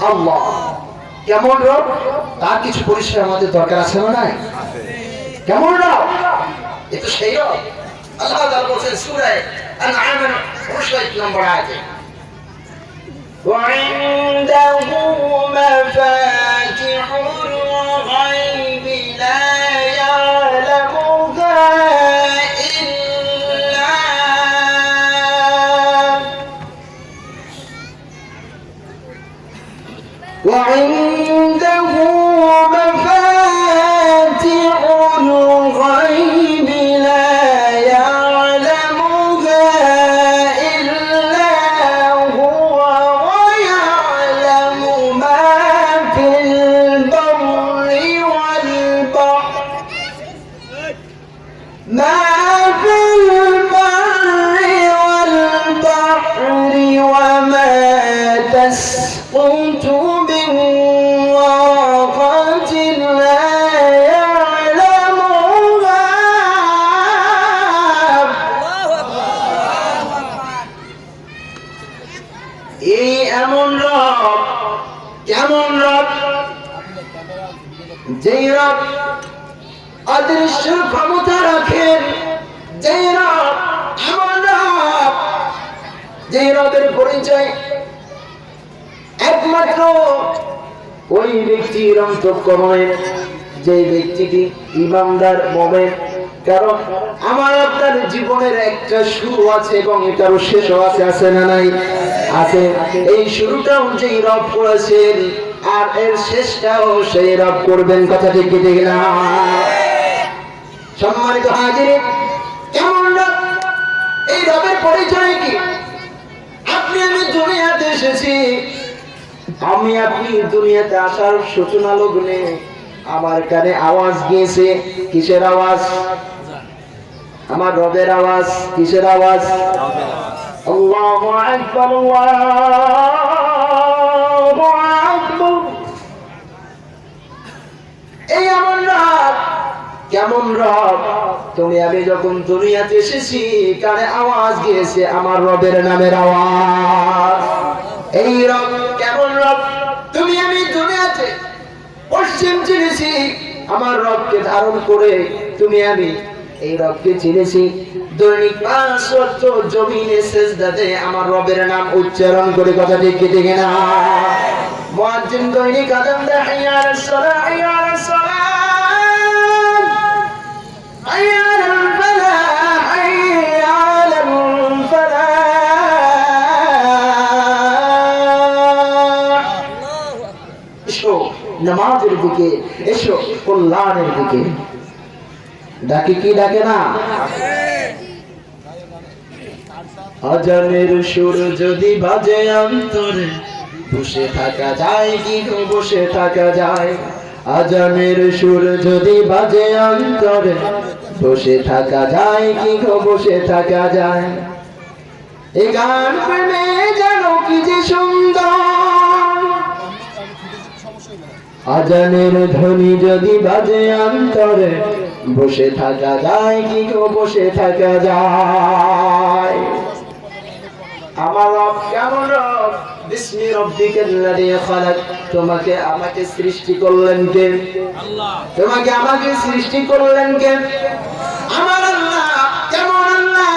আল্লাহ। কেমন রব? তার কিছু পরিচয় আমাদের দরকার আছে না নাই? কেমন রব? এ তো সেই রব। আল্লাহ তাআলা বলেন সূরা আনআমের 59 নম্বর আয়াতে, وعنده مفاتح الغيب لا يعلمها إلا وعنده مفاتح الغيب لا يعلمها إلا هو ويعلم ما في البر والبحر ما في البر والبحر وما تسقط من ورقة لا يعلمها এই এমন রব, কেমন রব? যেই রব অদৃশ্য ক্ষমতা রাখেন, যেই রব এমন রব, যেই রবের পরিচয় একমাত্র ওই ব্যক্তির অন্তঃকরণে, যে ব্যক্তিটি ইমানদার মুমিন। কারণ আমার আপনার জীবনের একটা শুরু আছে এবং এটারও শেষও আছে, আছে না নাই? আছে। এই শুরুটাও যেই রব করেছেন আর এর শেষটাও সেই রব করবেন, কথা ঠিক কি ঠিক না? সম্মানিত হাজির, কেমন রব? এই রবের পরিচয় কি? আপনি আমি দুনিয়াতে এসেছি, আমি আপনি দুনিয়াতে আসার সূচনা লগ্নে আমার কানে আওয়াজ গিয়েছে। কিসের আওয়াজ? আমার রবের আওয়াজ। কিসের আওয়াজ? আল্লাহু আকবার, আল্লাহু আকবার। এই এমন রব, কেমন রব? তুমি আমি যখন দুনিয়াতে এসেছি কানে আওয়াজ গিয়েছে আমার রবের নামের আওয়াজ। এই রব কেমন রব? তুমি আমি দুনিয়াতে পশ্চিম চিনেছি, আমার রবকে ধারণ করে তুমি আমি এই রবকে চিনেছি। দৈনিক 5 ওয়াক্ত জমিনে সিজদাতে আমার রবের নাম উচ্চারণ করে, কথা ঠিক কি ঠিক না? মুয়াজ্জিন দৈনিক আযান দেয়, হাইয়া আলাস সালাহ, হাইয়া আলাস সালাম, হাইয়া আলাল ফালাহ, হাইয়া আলাল ফালাহ। এসো নামাজের দিকে, এসো কল্যাণের দিকে। ডাকে কি ডাকে না? আজানের সুর যদি বাজে অন্তরে, বসে থাকা যায় কি গো? বসে থাকা যায়। আজানের সুর যদি বাজে অন্তরে, বসে থাকা যায় কি গো? বসে থাকা যায়। এই গান প্রেমে জানো কি যে সুন্দর, আজানের ধ্বনি যদি বাজে অন্তরে, বসে থাকা যায় কি গো? বসে থাকা যায়। আমার রব কেমন রব? বিসমি রাব্বিকাল্লাযী খালাক। তোমাকে আমাকে সৃষ্টি করলেন কে? আল্লাহ। তোমাকে আমাকে সৃষ্টি করলেন কে? আমার আল্লাহ। কেমন আল্লাহ?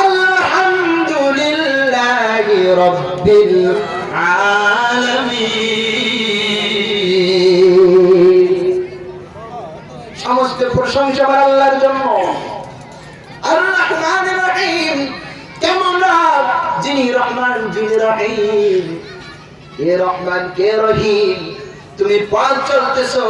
আলহামদুলিল্লাহি রাব্বিল আলামিন। সমস্ত প্রশংসা আল্লাহর জন্য। আর রহমানির রহিম। কেমন রব? যিনি রহমান, যিনি রহিম। কে রহমান, কে রহিম। তুমি পথ চলতেছো,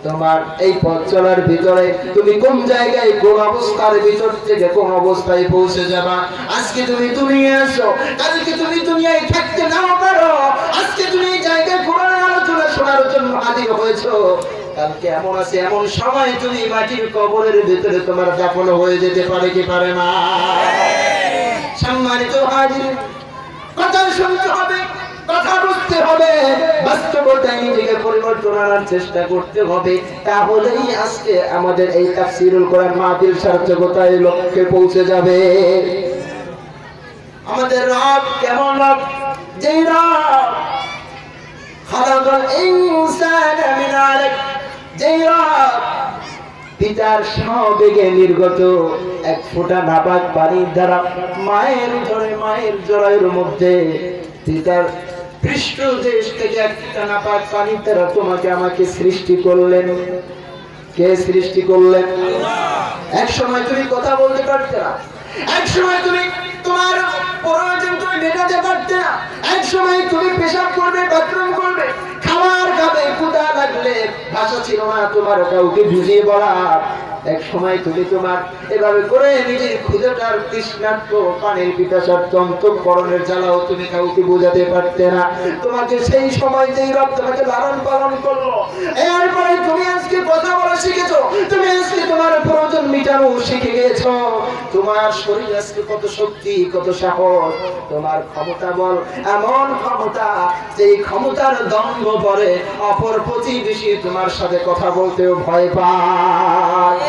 তোমার এই পথ চলার ভিতরে তুমি কোন জায়গায়, কোন অবস্থার ভিতর থেকে কোন অবস্থায় পৌঁছে যাবা। আজকে তুমি দুনিয়ায় আসো, কালকে তুমি দুনিয়ায় থাকতে নাও পারো। আজকে তুমি এই জায়গায় কোরআনের আলোচনা শোনার জন্য হাজির হয়েছো, কালকে এমন আছে এমন সময় তুমি মাটির কবরের ভিতরে তোমার দাফন হয়ে যেতে পারে কি পারে না? সম্মানিত হাজির, কথা শুনতে হবে, কথা বুঝতে হবে, বাস্তবতায় নিজেকে পরিবর্তন আনার চেষ্টা করতে হবে। তাহলেই আজকে আমাদের এই তাফসীরুল কোরআন মাহফিল সার্থকতায় লক্ষ্যে পৌঁছে যাবে। আমাদের রব কেমন রব? যেই রব খালাকাল ইনসানা মিন আলাক, যেই রব পিতার সবেগে নির্গত এক ফোঁটা নাপাক পানির দ্বারা মায়ের উদরে মায়ের জরায়ুর মধ্যে পিতার পৃষ্ঠদেশ থেকে এক ফোঁটা নাপাক পানির দ্বারা তোমাকে আমাকে সৃষ্টি করলেন। কে সৃষ্টি করলেন? এক সময় তুমি কথা বলতে পারতে না, এক সময় তুমি তোমার প্রয়োজন তুমি মেটাতে পারতে না, এক সময় তুমি পেশাব করবে, বাথরুম করবে, খাবার খাবে, ক্ষুধা লাগলে ভাষা ছিল না তোমার কাউকে বুঝিয়ে বলা। এক সময় তুমি তোমার এভাবে করে নিজের ক্ষুধাটার তৃষ্ণার্ত পানির পিপাসার অন্তঃকরণের জ্বালাও তুমি কাউকে বোঝাতে পারতে না। তোমাকে সেই সময় যেই রব তোমাকে লালন পালন করলো, এরপরে তুমি আজকে কথা বলা শিখেছো, তুমি আজকে তোমার প্রয়োজন মিটানো শিখে গেছো। তোমার শরীর আজকে কত শক্তি, কত সাহস, তোমার ক্ষমতা বল এমন ক্ষমতা যেই ক্ষমতার দম্ভ পরে অপর প্রতিবেশী তোমার সাথে কথা বলতেও ভয় পায়।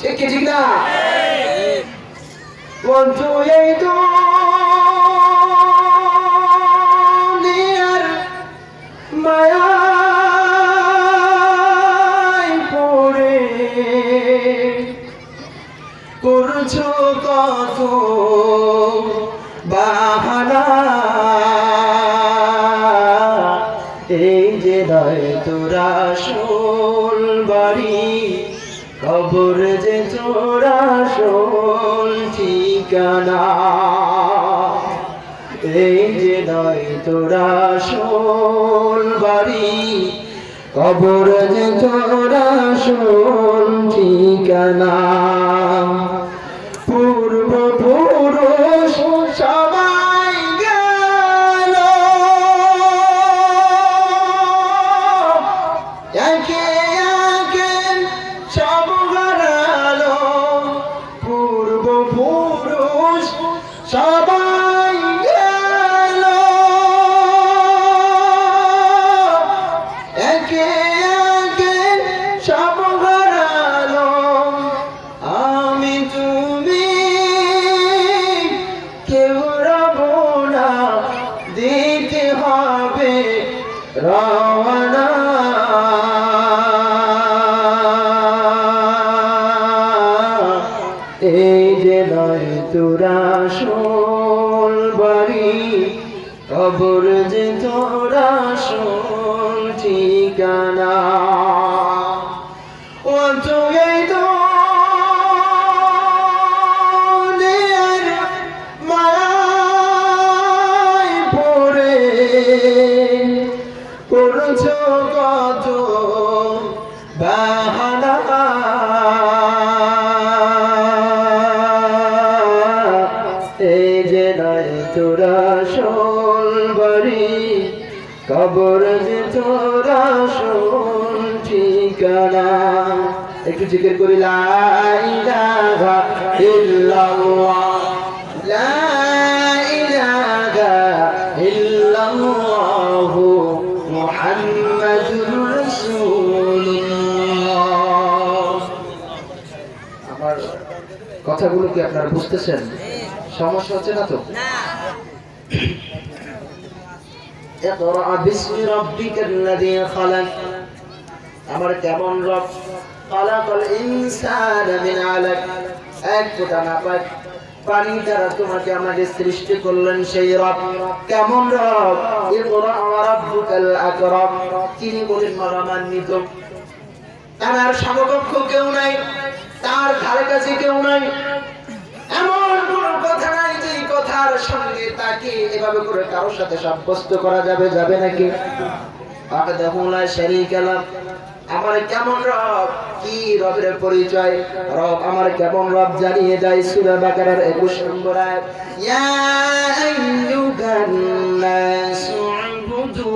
ঠিক কি ঠিক না? বন্ধু এই দুনিয়ার মায়ায় পড়ে করছো কত বাহানা, এই যে নয় তোরা আসল বাড়ি, কবর যে তোরা আসল ঠিকানা, এই যে নয় তোরা আসল বাড়ি, কবর যে তোরা আসল ঠিকানা। পূর্বপুরুষ সবাই গেল, একে একে সব হারালো, পূর্বপুরুষ সবাই গেল, একে একে সব হারালো, আমি তুমি কেউ রব না, দিতে হবে রওনা। এই যে নয় তোরা আসল বাড়ি, কবর যে তোরা আসল ঠিকানা। ও তো এই দুনিয়ার মায়ায় পড়ে করছো কত বাহানা, এই যে নয় তোরা আসল বাড়ি, কবর যে তোরা আসল ঠিকানা। একটু জিকির করি লা ইলাহা ইল্লাল্লাহ, লা ইলাহা ইল্লাল্লাহ মুহাম্মাদুর রাসূলুল্লাহ। আমার কথাগুলো কি আপনারা বুঝতেছেন? সমস্যা হচ্ছে না তো? ইকরা বিসমি রাব্বিকাল্লাযী খালাক, আমার কেমন রব, খালাকাল ইনসানা মিন আলাক, এক ফোঁটা নাপাক পানি দ্বারা তোমাকে আমাকে সৃষ্টি করলেন সেই রব। কেমন রব? ইকরা ওয়া রাব্বুকাল আকরাম, তিনি বলেন মহামান্বিত, তার সমকক্ষ কেউ নাই, তার ধারে কাছে কেউ নাই, এমন কোন কথা নাই যে কথার সঙ্গে তাকে এভাবে করে কারোর সাথে সাব্যস্ত করা যাবে, যাবে নাকি? ওয়াহদাহু লা শারীকা লাহ, আমার কেমন রব, কি রবের পরিচয়? রব আমার কেমন রব জানিয়ে দেয় সূরা বাকারার 21 নম্বর আয়াত, ইয়া আইয়ুহান নাসু উবুদু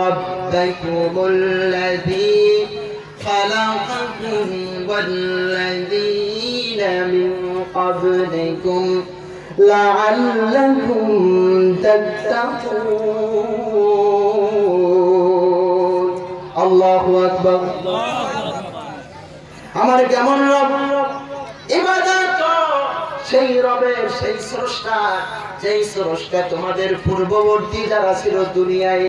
রাব্বাকুমুল্লাযী খালাকাকুম ওয়াল্লাযীনা মিন ক্বাবলিকুম লাআল্লাকুম তাত্তাকুন। আল্লাহু আকবার। আমার কেমন রব, ইবাদত সেই রবের, সেই স্রষ্টা, যেই স্রষ্টা তোমাদের পূর্ববর্তী যারা ছিল দুনিয়ায়